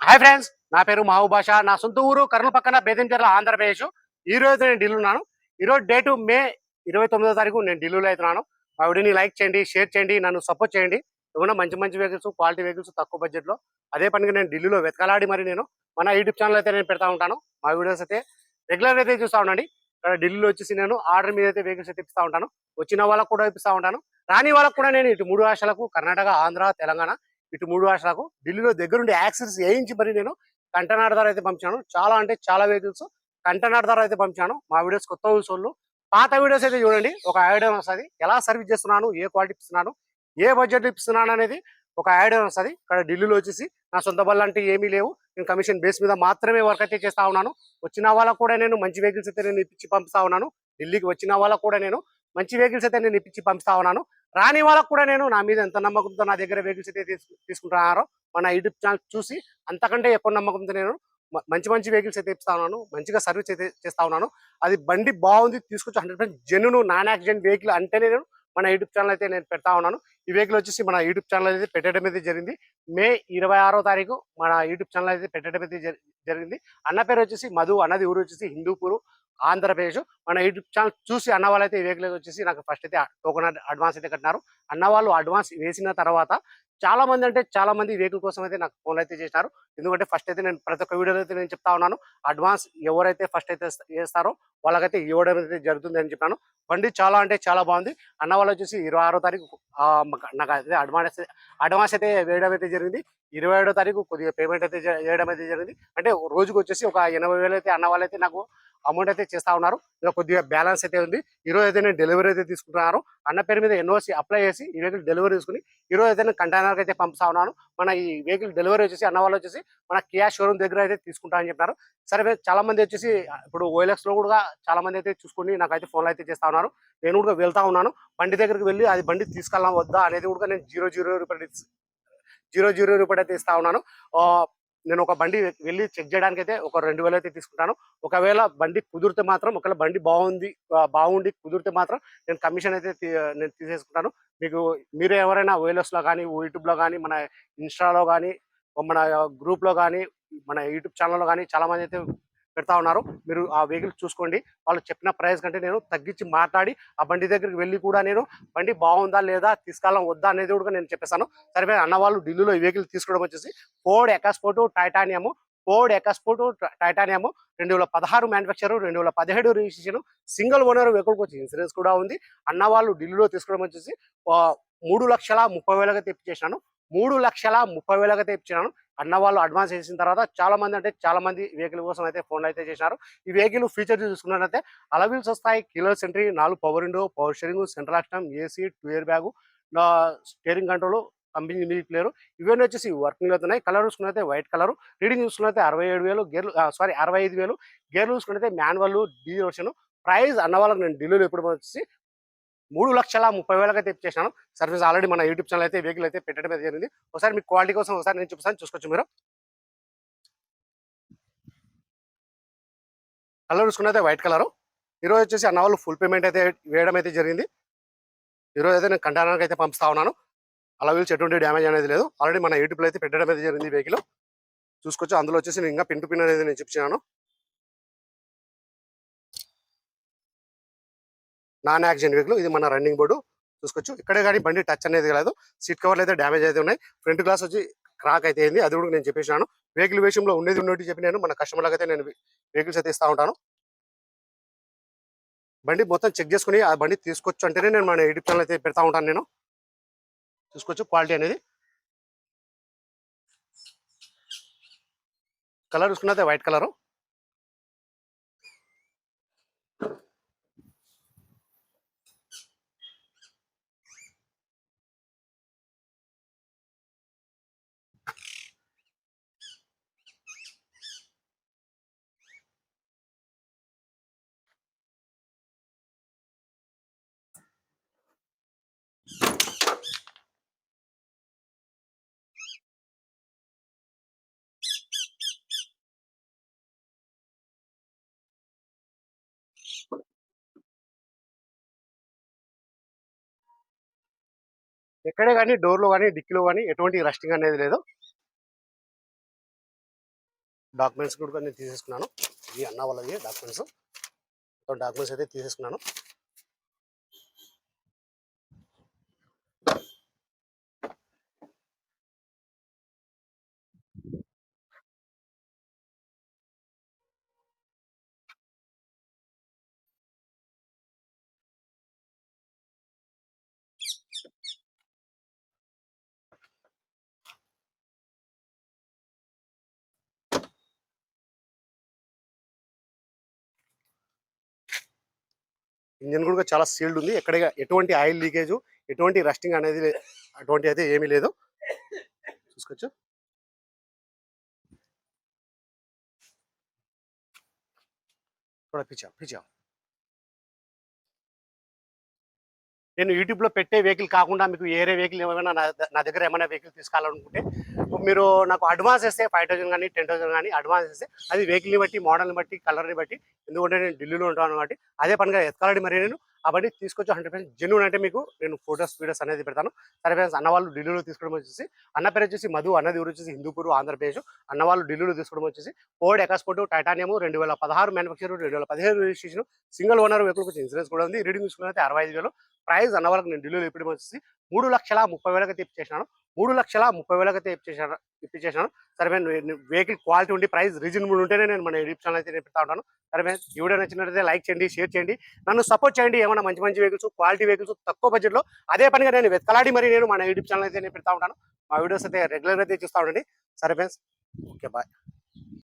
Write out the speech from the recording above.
Hi friends, నా పేరు మహబూబ్ బాషా. నా సొంత ఊరు కర్నూలు పక్కన బేతంచెర్ల, ఆంధ్రప్రదేశ్. ఈ రోజు నేను ఢిల్లీ ఉన్నాను. ఈరోజు డేటు మే 29వ తారీఖు నేను ఢిల్లీలో అవుతున్నాను. మా వీడియోని లైక్ చేయండి, షేర్ చేయండి, నన్ను సపోర్ట్ చేయండి. ఏమన్నా మంచి మంచి వెహికల్స్, క్వాలిటీ వెహికల్స్ తక్కువ బడ్జెట్లో అదే పనిగా నేను ఢిల్లీలో వెతకలాడి మరి నేను మన యూట్యూబ్ ఛానల్ అయితే నేను పెడతా ఉంటాను. మా వీడియోస్ అయితే రెగ్యులర్ అయితే చూస్తూ ఉండండి. ఇక్కడ ఢిల్లీలో వచ్చేసి నేను ఆర్డర్ మీద అయితే వెహికల్స్ అయితే ఇస్తూ ఉంటాను. వచ్చిన వాళ్ళకు కూడా ఇప్పిస్తూ ఉంటాను, రాని వాళ్ళకు కూడా. నేను ఇటు మూడు రాష్ట్రాలకు, కర్ణాటక, ఆంధ్ర, తెలంగాణ, ఇటు మూడు రాష్ట్రాలకు ఢిల్లీలో దగ్గరుండి యాక్సెస్ వేయించి మరి నేను కంటైనర్ ద్వారా అయితే పంపించాను. చాలా అంటే చాలా వెహికల్స్ కంటైనర్ ద్వారా అయితే పంపించాను. మా వీడియోస్ కొత్త వాళ్ళు పాత వీడియోస్ అయితే చూడండి, ఒక ఐడియా వస్తుంది. ఎలా సర్వీస్ చేస్తున్నాను, ఏ క్వాలిటీ ఇస్తున్నాను, ఏ బడ్జెట్ ఇస్తున్నాను అనేది ఒక ఐడియా వస్తుంది. ఇక్కడ ఢిల్లీలో వచ్చేసి నా సొంత బళ్ళు అంటే ఏమీ లేవు. నేను కమిషన్ బేస్ మీద మాత్రమే వర్క్ అయితే చేస్తా ఉన్నాను. వచ్చిన వాళ్ళకు కూడా నేను మంచి వెహికల్స్ అయితే నేను ఇప్పించి పంపిస్తా ఉన్నాను. ఢిల్లీకి వచ్చిన వాళ్ళకు కూడా నేను మంచి వెహికల్స్ అయితే నేను ఇప్పించి పంపిస్తా ఉన్నాను. రాని వాళ్ళకు కూడా నేను నా మీద ఎంత నమ్మకంతో నా దగ్గర వెహికల్స్ అయితే తీసుకుంటున్నారో మన యూట్యూబ్ ఛానల్ చూసి అంతకంటే ఎక్కువ నమ్మకంతో నేను మంచి మంచి వెహికల్స్ అయితే ఇస్తా ఉన్నాను. మంచిగా సర్వీస్ అయితే చేస్తా ఉన్నాను. అది బండి బాగుంది, తీసుకొచ్చి 100% జెన్యూన్ నాన్ యాక్సిడెంట్ వెహికల్ అంటేనే నేను మన యూట్యూబ్ ఛానల్ అయితే నేను పెడతా ఉన్నాను. ఈ వెహికల్ వచ్చేసి మన యూట్యూబ్ ఛానల్ అయితే పెట్టడం అయితే జరిగింది. మే 26వ తారీఖు మన యూట్యూబ్ ఛానల్ అయితే పెట్టడం అయితే జరిగింది. అన్న పేరు వచ్చేసి మధు, అన్నది ఊరు వచ్చేసి హిందూపూరు, ఆంధ్రప్రదేశ్. మన యూట్యూబ్ ఛానల్ చూసి అన్న వాళ్ళైతే ఈ వెహికల్ వచ్చేసి నాకు ఫస్ట్ అయితే టోకన్ అడ్వాన్స్ అయితే కట్టినారు. అన్న వాళ్ళు అడ్వాన్స్ వేసిన తర్వాత చాలా మంది అంటే చాలా మంది వెహికల్ కోసం అయితే నాకు ఫోన్లు అయితే చేసినారు. ఎందుకంటే ఫస్ట్ అయితే నేను ప్రతి ఒక్క వీడియోలో అయితే నేను చెప్తా ఉన్నాను, అడ్వాన్స్ ఎవరైతే ఫస్ట్ అయితే వేస్తారో వాళ్ళకైతే ఇవ్వడం అయితే జరుగుతుంది అని చెప్పాను. బండి చాలా అంటే చాలా బాగుంది. అన్న వాళ్ళు వచ్చేసి 26వ తారీఖు నాకు అయితే అడ్వాన్స్ అయితే వేయడం అయితే జరిగింది. 27వ తారీఖు కొద్దిగా పేమెంట్ అయితే చేయడం అయితే జరిగింది. అంటే రోజుకి వచ్చేసి ఒక 80,000 అయితే అన్న వాళ్ళైతే నాకు అమౌంట్ అయితే చేస్తా ఉన్నారు. ఇలా కొద్దిగా బ్యాలెన్స్ అయితే ఉంది. ఈరోజు అయితే నేను డెలివరీ అయితే తీసుకుంటున్నారు. అన్న పేరు మీద ఎన్ఓసి అప్లై చేసి ఈ వెహికల్ డెలివరీ తీసుకుని ఈరోజు అయితే నేను కంటైనర్కి అయితే పంపిస్తా ఉన్నాను. మన ఈ వెహికల్ డెలివరీ వచ్చేసి అన్న వాళ్ళు వచ్చేసి మన కియా షోరూమ్ దగ్గర అయితే తీసుకుంటా అని చెప్పారు. సరే, చాలా మంది వచ్చేసి ఇప్పుడు ఓఎల్ఎక్స్ లో కూడా చాలా మంది అయితే చూసుకుని నాకైతే ఫోన్లు అయితే చేస్తా ఉన్నారు. నేను కూడా వెళ్తా ఉన్నాను. బండి దగ్గరికి వెళ్ళి అది బండి తీసుకెళ్ళాం వద్దా అనేది కూడా నేను 0 రూపాయలు అయితే ఇస్తా ఉన్నాను. నేను ఒక బండి వెళ్ళి చెక్ చేయడానికి అయితే ఒక 2,000 అయితే తీసుకుంటాను. ఒకవేళ బండి కుదిరితే మాత్రం, ఒకవేళ బండి బాగుండి కుదిరితే మాత్రం నేను కమిషన్ అయితే నేను తీసేసుకుంటాను. మీరు ఎవరైనా ఓఎల్ఎక్స్ లో కానీ, యూట్యూబ్ లో కానీ, మన ఇన్స్టాలో కానీ, మన గ్రూప్ లో కానీ, మన యూట్యూబ్ ఛానల్లో కానీ చాలా మంది అయితే పెడతా ఉన్నారు. మీరు ఆ వెహికల్ చూసుకోండి. వాళ్ళు చెప్పిన ప్రైస్ కంటే నేను తగ్గించి మాట్లాడి ఆ బండి దగ్గరికి వెళ్ళి కూడా నేను బండి బాగుందా లేదా, తీసుకెళ్ళం వద్దా అనేది కూడా నేను చెప్పేస్తాను. సరే, అన్న వాళ్ళు ఢిల్లీలో ఈ వెహికల్ తీసుకోవడం వచ్చేసి Ford EcoSport titanium 2016 manufacture, 2017 registration, single owner వెహికల్కి వచ్చి ఇన్సూరెన్స్ కూడా ఉంది. అన్న వాళ్ళు ఢిల్లీలో తీసుకోవడం వచ్చేసి 3,30,000 తెప్పించేసినాను. 3,30,000 తెప్పించినాను. అన్న వాళ్ళు అడ్వాన్స్ చేసిన తర్వాత చాలా మంది అంటే చాలా మంది వెహికల్ కోసం అయితే ఫోన్లు అయితే చేశారు. ఈ వెహికల్ ఫీచర్స్ చూసుకున్నట్లయితే అలవీల్స్ వస్తాయి, keyless entry, 4 power window, power steering, central lock, AC, 2 air bag, steering control, company music player, ఇవన్నీ వచ్చేసి వర్కింగ్ లో ఉన్నాయి. కలర్ చూసుకున్నైతే వైట్ కలర్, రీడింగ్ చూసుకున్నైతే 67,000 గేర్లు, 65,000 గేర్లు చూసుకున్నైతే మాన్యువల్ డీ వర్షన్. ప్రైస్ అన్న వాళ్ళకి నేను ఢిల్లీలో ఎప్పుడు వచ్చేసి 3,30,000 తెప్పించేసాను. సర్వీస్ ఆల్రెడీ మన యూట్యూబ్ ఛానల్ అయితే వెహికల్ అయితే పెట్టడం అయితే జరిగింది. ఒకసారి మీకు క్వాలిటీ కోసం ఒకసారి నేను చూపిస్తాను, చూసుకోవచ్చు మీరు. కలర్ చూసుకున్నైతే వైట్ కలర్. ఈరోజు వచ్చేసి అన్న వాళ్ళు ఫుల్ పేమెంట్ అయితే వేయడం అయితే జరిగింది. ఈరోజు అయితే నేను కంటైనర్కి అయితే పంపిస్తా ఉన్నాను. అలా వీల్స్ ఎటువంటి డ్యామేజ్ అనేది లేదు. ఆల్రెడీ మన యూట్యూబ్లో అయితే పెట్టడం అయితే జరిగింది వెహికల్, చూసుకోవచ్చు. అందులో వచ్చేసి నేను ఇంకా పిన్ టు పిన్ అనేది నేను చెప్తున్నాను. నాన్ యాక్సిడెంట్ వెహికల్ ఇది, మన రన్నింగ్ బోర్డు చూసుకోవచ్చు. ఇక్కడే కానీ బండి టచ్ అనేది లేదు. సీట్ కవర్లు అయితే డ్యామేజ్ అయితే ఉన్నాయి. ఫ్రంట్ గ్లాస్ వచ్చి క్రాక్ అయితే అయింది, అది కూడా నేను చెప్పేసినాను. వెహికల్ విషయంలో ఉన్నట్టు చెప్పి నేను మన కస్టమర్లకు అయితే నేను వెహికల్స్ అయితే ఇస్తా ఉంటాను. బండి మొత్తం చెక్ చేసుకుని ఆ బండి తీసుకొచ్చు అంటేనే నేను మన యూట్యూబ్ ఛానల్ అయితే పెడతా ఉంటాను. నేను చూసుకోవచ్చు క్వాలిటీ అనేది. కలర్ చూసుకున్నదే వైట్ కలర్. ఎక్కడే కానీ డోర్లో కానీ డిక్కీలో కానీ ఎటువంటి రస్టింగ్ అనేది లేదు. డాక్యుమెంట్స్ కూడా నేను తీసేసుకున్నాను. ఇవి అన్న వాళ్ళవి డాక్యుమెంట్స్. మొత్తం డాక్యుమెంట్స్ అయితే తీసేసుకున్నాను. ఇంజిన్ కూడా చాలా సీల్డ్ ఉంది. ఎక్కడ ఎటువంటి ఆయిల్ లీకేజ్, ఎటువంటి రస్టింగ్ అనేది అటువంటి అయితే ఏమీ లేదు. చూసుకోవచ్చు. పిచ్చా పిచ్చా నేను యూట్యూబ్లో పెట్టే వెహికల్ కాకుండా మీకు వేరే వెహికల్ ఏమైనా నా దగ్గర ఏమైనా వెహికల్ తీసుకోవాలనుకుంటే మీరు నాకు అడ్వాన్స్ ఇస్తే 5,000 కానీ 10,000 కానీ అడ్వాన్స్ ఇస్తే అది వెహికల్ని బట్టి, మోడల్ని బట్టి, కలర్ని బట్టి, ఎందుకంటే నేను ఢిల్లీలో ఉంటాను కాబట్టి అదే పనిగా ఎత్తుకాలని మరి నేను అవన్నీ తీసుకొచ్చి 100% జెన్యూన్ అంటే మీకు నేను ఫోటోస్ వీడియోస్ అనేది పెడతాను. సరే ఫ్రెండ్స్, అన్న వాళ్ళు ఢిల్లీలో తీసుకోవడం వచ్చేసి అన్న పేరు వచ్చేసి మధు, అన్నది ఊరు వచ్చేసి హిందూపూర్ ఆంధ్రప్రదేశ్. అన్న వాళ్ళు ఢిల్లీలో తీసుకోవడం వచ్చేసి Ford EcoSport titanium 2016 manufacture, 2015 registration, single owner vehicle వచ్చి ఇన్సూరెన్స్ కూడా ఉంది. రీడింగ్ చూసుకున్నైతే 65,000. ప్రైస్ అన్న వాళ్ళకి నేను ఢిల్లీలో ఇప్పటి వచ్చేసి 3,30,000 ఇప్పించేసినాను. 3,30,000 ఇప్పించేసాను. సరే వెహికల్ క్వాలిటీ ఉండి ప్రైస్ రీజనబుల్ ఉంటేనే నేను మన యూట్యూబ్ ఛానల్ అయితే నేను పెడతా ఉంటాను. సరే ఈ వీడియో నచ్చినట్లయితే లైక్ చేయండి, షేర్ చేయండి, నన్ను సపోర్ట్ చేయండి. ఏమైనా మంచి మంచి వెహికల్స్, క్వాలిటీ వెహికల్స్ తక్కువ బడ్జెట్లో అదే పనిగా నేను వెతకలాడి మరి నేను మన యూట్యూబ్ ఛానల్ అయితే నేను పెడతా ఉంటాను. మా వీడియోస్ అయితే రెగ్యులర్ అయితే చూస్తూ ఉండండి. సరే ఫ్రెండ్స్, ఓకే బాయ్.